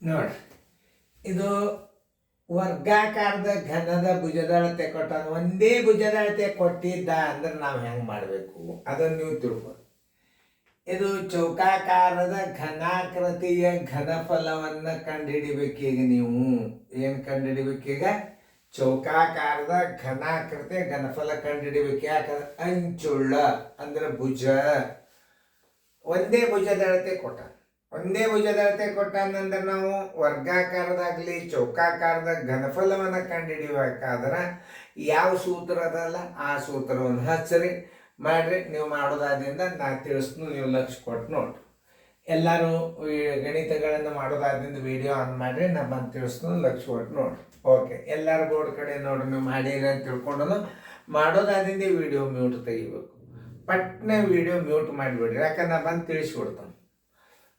ನೋಡ್ರಿ, ಇದು ವರ್ಗಾಕಾರದ ಘನದ ಭುಜದಳತೆ ಕೊಟ್ಟ ಒಂದೇ ಭುಜದಳತೆ ಕೊಟ್ಟಿದ್ದ ಅಂದ್ರೆ ನಾವು ಹೆಂಗೆ ಮಾಡಬೇಕು ಅದನ್ನು ನೀವು ತಿಳ್ಕೊ. ಇದು ಚೌಕಾಕಾರದ ಘನಾಕೃತಿಯ ಘನಫಲವನ್ನು ಕಂಡುಹಿಡಿಬೇಕೀಗ. ನೀವು ಏನು ಕಂಡುಹಿಡಿಬೇಕೀಗ? ಚೌಕಾಕಾರದ ಘನಾಕೃತಿಯ ಘನಫಲ ಕಂಡುಹಿಡಿಬೇಕು. ಯಾಕಂದ್ರೆ ಅಂಚುಳ್ಳ ಅಂದ್ರೆ ಭುಜ ಒಂದೇ ಭುಜದಳತೆ ಕೊಟ್ಟ. ಒಂದೇ ಭುಜದಳತೆ ಕೊಟ್ಟಂದ್ರೆ ನಾವು ವರ್ಗಾಕಾರದಾಗಲಿ ಚೌಕಾಕಾರದ ಘನಫಲವನ್ನು ಕಂಡುಹಿಡಿಬೇಕಾದ್ರೆ ಯಾವ ಸೂತ್ರ ಅದಲ್ಲ ಆ ಸೂತ್ರವನ್ನು ಹಚ್ಚರಿ ಮಾಡ್ರಿ. ನೀವು ಮಾಡೋದಾದ್ರಿಂದ ನಾ ತಿಳಿಸ್ನು, ನೀವು ಲಕ್ಷ್ಯ ಕೊಟ್ಟು ನೋಡ್ರಿ. ಎಲ್ಲರೂ ಗಣಿತಗಳನ್ನು ಮಾಡೋದಾದ್ರಿಂದ ವಿಡಿಯೋ ಆನ್ ಮಾಡಿರಿ, ನಾ ಬಂದು ತಿಳಿಸ್ನು, ಲಕ್ಷ್ಯ ಕೊಟ್ಟು ನೋಡ್ರಿ. ಓಕೆ, ಎಲ್ಲರೂ ಬೋರ್ಡ್ ಕಡೆ ನೋಡ್ರಿ. ನೀವು ಮಾಡಿರಿ ಅಂತ ತಿಳ್ಕೊಂಡು ಮಾಡೋದಾದ್ರಿಂದ ವಿಡಿಯೋ ಮ್ಯೂಟ್ ತೆಗಿಬೇಕು. ಪಟ್ನೆ ವಿಡಿಯೋ ಮ್ಯೂಟ್ ಮಾಡಿಬಿಡ್ರಿ, ಯಾಕಂದ್ರೆ ನಾ ಬಂದು ತಿಳಿಸ್ಬಿಡ್ತಾನೆ.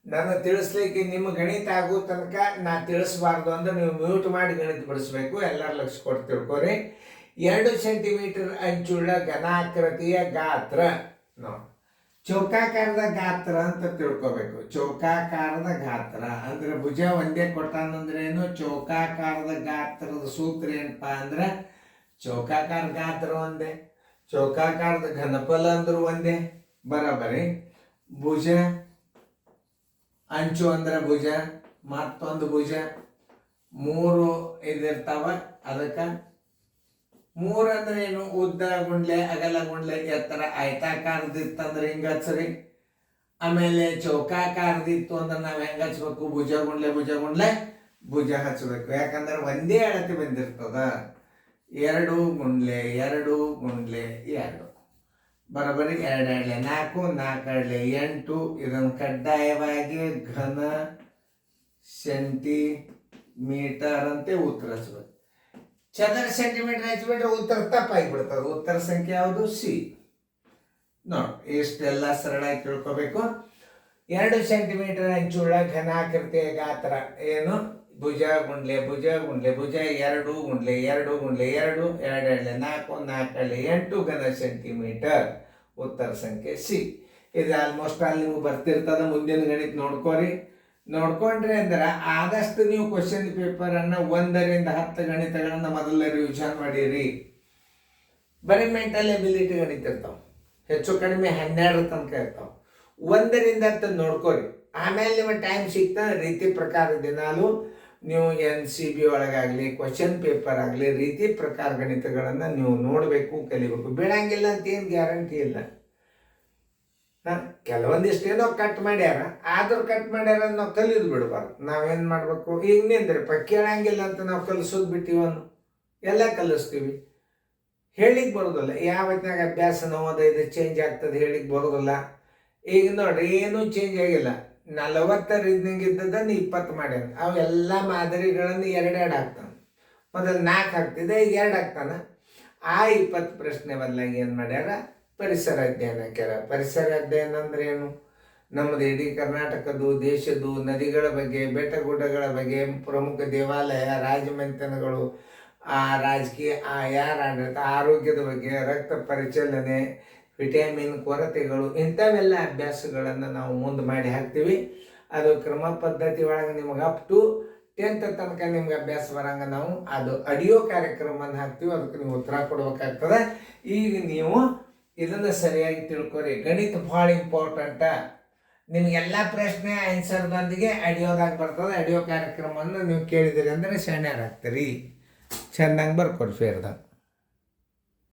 ನಾನು ತಿಳಿಸ್ಲಿಕ್ಕೆ ನಿಮ್ಮ ಗಣಿತ ಆಗೋ ತನಕ ನಾ ತಿಳಿಸ್ಬಾರ್ದು ಅಂದ್ರೆ ನೀವು ಮ್ಯೂಟ್ ಮಾಡಿ ಗಣಿತ ಬಿಡಿಸ್ಬೇಕು. ಎಲ್ಲರೂ ಲಕ್ಷ್ಯ ಕೊಟ್ಟು ತಿಳ್ಕೊರಿ. 2 ಸೆಂಟಿಮೀಟರ್ ಅಂಚುಳ್ಳ ಘನಾಕೃತಿಯ ಗಾತ್ರ ನೋಡಿ. ಚೌಕಾಕಾರದ ಗಾತ್ರ ಅಂತ ತಿಳ್ಕೊಬೇಕು. ಚೌಕಾಕಾರದ ಗಾತ್ರ ಅಂದ್ರೆ ಭುಜ ಒಂದೇ ಕೊಟ್ಟಾನಂದ್ರೆ ಏನು? ಚೌಕಾಕಾರದ ಗಾತ್ರದ ಸೂತ್ರ ಏನಪ್ಪ ಅಂದ್ರೆ ಚೌಕಾಕಾರ ಗಾತ್ರ ಒಂದೇ, ಚೌಕಾಕಾರದ ಘನಫಲ ಅಂದ್ರೂ ಒಂದೇ. ಬರೋಬರಿ. ಭುಜ ಅಂಚು ಅಂದ್ರೆ ಭುಜ, ಮತ್ತೊಂದು ಭುಜ, 3 ಇದಿರ್ತಾವ. ಅದಕ್ಕೆ 3 ಅಂದ್ರೆ ಏನು? ಉದ್ದ ಗುಂಡ್ಲೆ, ಅಗಲ ಗುಂಡ್ಲೆ, ಎತ್ತರ. ಆಯತಾಕಾರದಿತ್ತಂದ್ರೆ ಹಿಂಗೆ ಹಚ್ಚ್ರಿ. ಆಮೇಲೆ ಚೌಕಾಕಾರದಿತ್ತು ಅಂದ್ರೆ ನಾವು ಹೆಂಗೆ ಹಚ್ಬೇಕು? ಭುಜ ಗುಂಡ್ಲೆ ಭುಜ ಗುಂಡ್ಲೆ ಭುಜ ಹಚ್ಚಬೇಕು. ಯಾಕಂದ್ರೆ ಒಂದೇ ಅಳತೆ ಬಂದಿರ್ತದ. 2 ಗುಂಡ್ಲೆ 2 ಗುಂಡ್ಲೆ 2 ಬರೋಬ್ಬರಿ 2 2 4 4 2 8. ಇದನ್ನು ಕಡ್ಡಾಯವಾಗಿ ಘನ ಸೆಂಟಿಮೀಟರ್ ಅಂತೆ ಉತ್ತರ ಹಚ್ಬೇಕು. ಚದರ ಸೆಂಟಿಮೀಟರ್ ಹಚ್ಬಿಟ್ರೆ ಉತ್ತರ ತಪ್ಪಾಗಿಬಿಡ್ತದೆ. ಉತ್ತರ ಸಂಖ್ಯೆ ಯಾವುದು? ಸಿ. ನೋಡಿ, ಇಷ್ಟೆಲ್ಲ ಸರಳಾಗಿ ತಿಳ್ಕೊಬೇಕು. 2 ಸೆಂಟಿಮೀಟರ್ ಅಂಚುಳ್ಳ ಘನಾಕೃತಿಯ ಗಾತ್ರ ಏನು? ಭುಜ ಗುಂಡ್ಲೆ ಭುಜ ಗುಂಡ್ಲೆ ಭುಜ 2 ಗುಂಡ್ಲೆ 2 ಗುಂಡ್ಲೆ 2 2 2 4 4 8 ಘನ ಸೆಂಟಿಮೀಟರ್. ಉತ್ತರ ಸಂಖ್ಯೆ ಸಿ. ಇದು ಆಲ್ಮೋಸ್ಟ್ ಅಲ್ಲಿ ನಿಮ್ಗೆ ಬರ್ತಿರ್ತದ. ಮುಂದಿನ ಗಣಿತ ನೋಡ್ಕೋರಿ. ನೋಡ್ಕೊಂಡ್ರಿ ಅಂದ್ರೆ ಆದಷ್ಟು ನೀವು ಕ್ವಶನ್ ಪೇಪರನ್ನು 1 ರಿಂದ 10 ಗಣಿತಗಳನ್ನು ಮೊದಲ ರಿವಿಷನ್ ಮಾಡಿರಿ. ಬರೀ ಮೆಂಟಲ್ ಎಬಿಲಿಟಿ ಗಣಿತ ಇರ್ತಾವೆ, ಹೆಚ್ಚು ಕಡಿಮೆ 12 ತನಕ ಇರ್ತಾವೆ. 1 ರಿಂದ 10 ನೋಡ್ಕೋರಿ. ಆಮೇಲೆ ನಿಮ್ಮ ಟೈಮ್ ಸಿಗ್ತಾ ರೀತಿ ಪ್ರಕಾರ ದಿನಾಲು ನೀವು NCB ಒಳಗಾಗಲಿ ಕ್ವಶನ್ ಪೇಪರ್ ಆಗಲಿ ರೀತಿ ಪ್ರಕಾರ ಗಣಿತಗಳನ್ನು ನೀವು ನೋಡಬೇಕು, ಕಲಿಬೇಕು. ಬಿಡಂಗಿಲ್ಲ ಅಂತ ಏನು ಗ್ಯಾರಂಟಿ ಇಲ್ಲ. ಕೆಲವೊಂದಿಷ್ಟೇನೋ ಕಟ್ ಮಾಡ್ಯಾರ, ಆದ್ರೂ ಕಟ್ ಮಾಡ್ಯಾರ ನಾವು ಕಲಿಯೋದು ಬಿಡಬಾರ್ದು. ನಾವೇನು ಮಾಡಬೇಕು? ಈಗ ನಿಂದ್ರಪ್ಪ, ಕೇಳಂಗಿಲ್ಲ ಅಂತ ನಾವು ಕಲಿಸೋದು ಬಿಟ್ಟಿವನು. ಎಲ್ಲ ಕಲಿಸ್ತೀವಿ, ಹೇಳಿಕ್ಕೆ ಬರೋದಿಲ್ಲ. ಯಾವತ್ತಿನಾಗ ಅಭ್ಯಾಸ ನವೋದಯದ ಚೇಂಜ್ ಆಗ್ತದೆ, ಹೇಳಿಕ್ಕೆ ಬರೋದಿಲ್ಲ. ಈಗ ನೋಡ್ರಿ, ಏನೂ ಚೇಂಜ್ ಆಗಿಲ್ಲ. 40 ರೀಸನಿಂಗ್ ಇದ್ದದನ್ನು 20 ಮಾಡ್ಯಾನ. ಅವೆಲ್ಲ ಮಾದರಿಗಳನ್ನು 2 ಹಾಕ್ತಾನೆ. ಮೊದಲು 4 ಹಾಕ್ತಿದ್ದೆ, ಈಗ 2 ಹಾಕ್ತಾನೆ. ಆ 20 ಪ್ರಶ್ನೆ ಬದಲಾಗಿ ಏನು ಮಾಡ್ಯಾರ? ಪರಿಸರ ಅಧ್ಯಯನ ಹಾಕ್ಯಾರ. ಪರಿಸರ ಅಧ್ಯಯನ ಅಂದ್ರೆ ಏನು? ನಮ್ಮದು ಇಡೀ ಕರ್ನಾಟಕದ್ದು, ದೇಶದ್ದು, ನದಿಗಳ ಬಗ್ಗೆ, ಬೆಟ್ಟ ಗುಡ್ಡಗಳ ಬಗ್ಗೆ, ಪ್ರಮುಖ ದೇವಾಲಯ, ರಾಜಮನೆತನಗಳು, ಆ ರಾಜಕೀಯ, ಆಡಳಿತ, ಆರೋಗ್ಯದ ಬಗ್ಗೆ, ರಕ್ತ ಪರಿಚಲನೆ, ವಿಟಮಿನ್ ಕೊರತೆಗಳು, ಇಂಥವೆಲ್ಲ ಅಭ್ಯಾಸಗಳನ್ನು ನಾವು ಮುಂದೆ ಮಾಡಿ ಹಾಕ್ತೀವಿ. ಅದು ಕ್ರಮ ಪದ್ಧತಿ ಒಳಗೆ ನಿಮಗೆ ಅಪ್ ಟು 10th ತನಕ ನಿಮ್ಗೆ ಅಭ್ಯಾಸ ಬರಂಗೆ ನಾವು ಅದು ಆಡಿಯೋ ಕಾರ್ಯಕ್ರಮವನ್ನು ಹಾಕ್ತೀವಿ. ಅದಕ್ಕೆ ನೀವು ಉತ್ತರ ಕೊಡ್ಬೇಕಾಗ್ತದೆ. ಈಗ ನೀವು ಇದನ್ನು ಸರಿಯಾಗಿ ತಿಳ್ಕೊರಿ. ಗಣಿತ ಭಾಳ ಇಂಪಾರ್ಟೆಂಟ. ನಿಮಗೆಲ್ಲ ಪ್ರಶ್ನೆ ಆನ್ಸರ್ದೊಂದಿಗೆ ಆಡಿಯೋದಾಗ ಬರ್ತದೆ. ಆಡಿಯೋ ಕಾರ್ಯಕ್ರಮವನ್ನು ನೀವು ಕೇಳಿದಿರಿ ಅಂದರೆ ಶಾಣ್ಯರಾಗ್ತೀರಿ. ಚೆಂದಂಗೆ ಬರ್ಕೊಡಿ ಫೇರ್ದಾಗ.